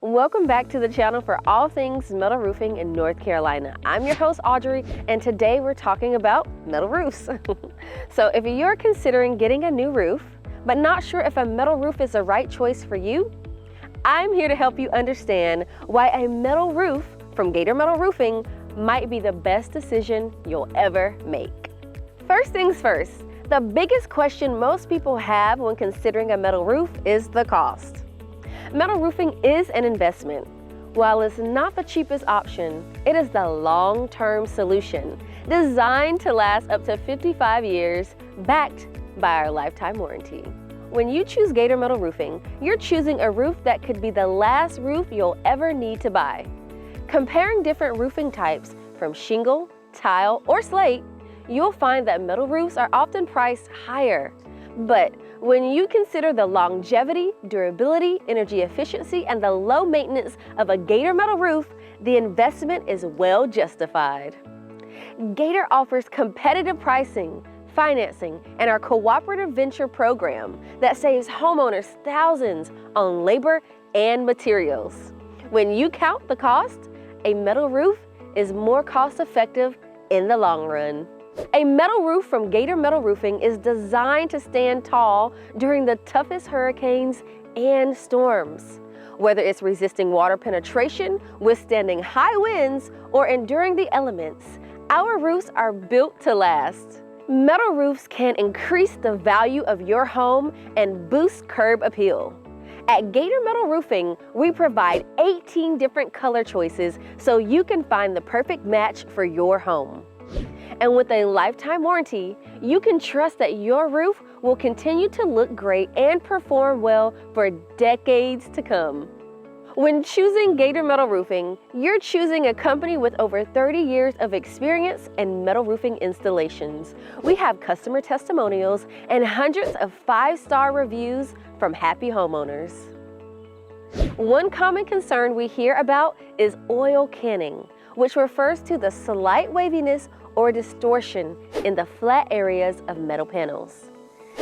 Welcome back to the channel for all things metal roofing in North Carolina. I'm your host, Audrey, and today we're talking about metal roofs. So if you're considering getting a new roof, but not sure if a metal roof is the right choice for you, I'm here to help you understand why a metal roof from Gator Metal Roofing might be the best decision you'll ever make. First things first, the biggest question most people have when considering a metal roof is the cost. Metal roofing is an investment. While it's not the cheapest option, it is the long-term solution designed to last up to 55 years, backed by our lifetime warranty. When you choose Gator Metal Roofing, you're choosing a roof that could be the last roof you'll ever need to buy. Comparing different roofing types from shingle, tile, or slate, you'll find that metal roofs are often priced higher. But when you consider the longevity, durability, energy efficiency, and the low maintenance of a Gator metal roof, the investment is well justified. Gator offers competitive pricing, financing, and our cooperative venture program that saves homeowners thousands on labor and materials. When you count the cost, a metal roof is more cost-effective in the long run. A metal roof from Gator Metal Roofing is designed to stand tall during the toughest hurricanes and storms. Whether it's resisting water penetration, withstanding high winds, or enduring the elements, our roofs are built to last. Metal roofs can increase the value of your home and boost curb appeal. At Gator Metal Roofing, we provide 18 different color choices so you can find the perfect match for your home. And with a lifetime warranty, you can trust that your roof will continue to look great and perform well for decades to come. When choosing Gator Metal Roofing, you're choosing a company with over 30 years of experience in metal roofing installations. We have customer testimonials and hundreds of 5-star reviews from happy homeowners. One common concern we hear about is oil canning, which refers to the slight waviness or distortion in the flat areas of metal panels.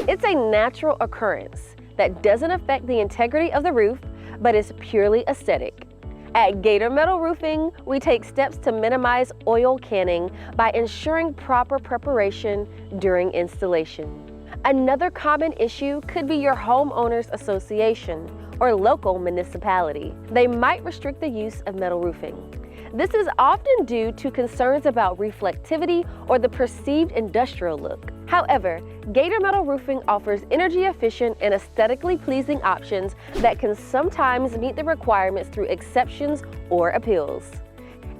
It's a natural occurrence that doesn't affect the integrity of the roof, but is purely aesthetic. At Gator Metal Roofing, we take steps to minimize oil canning by ensuring proper preparation during installation. Another common issue could be your homeowners association or local municipality. They might restrict the use of metal roofing. This is often due to concerns about reflectivity or the perceived industrial look. However, Gator Metal Roofing offers energy-efficient and aesthetically pleasing options that can sometimes meet the requirements through exceptions or appeals.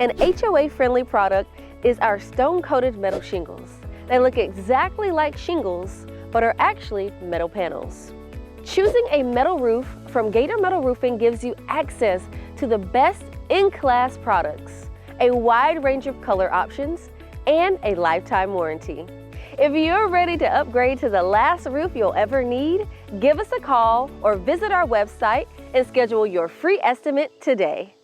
An HOA-friendly product is our stone-coated metal shingles. They look exactly like shingles, but are actually metal panels. Choosing a metal roof from Gator Metal Roofing gives you access to the best in-class products, a wide range of color options, and a lifetime warranty. If you're ready to upgrade to the last roof you'll ever need, give us a call or visit our website and schedule your free estimate today.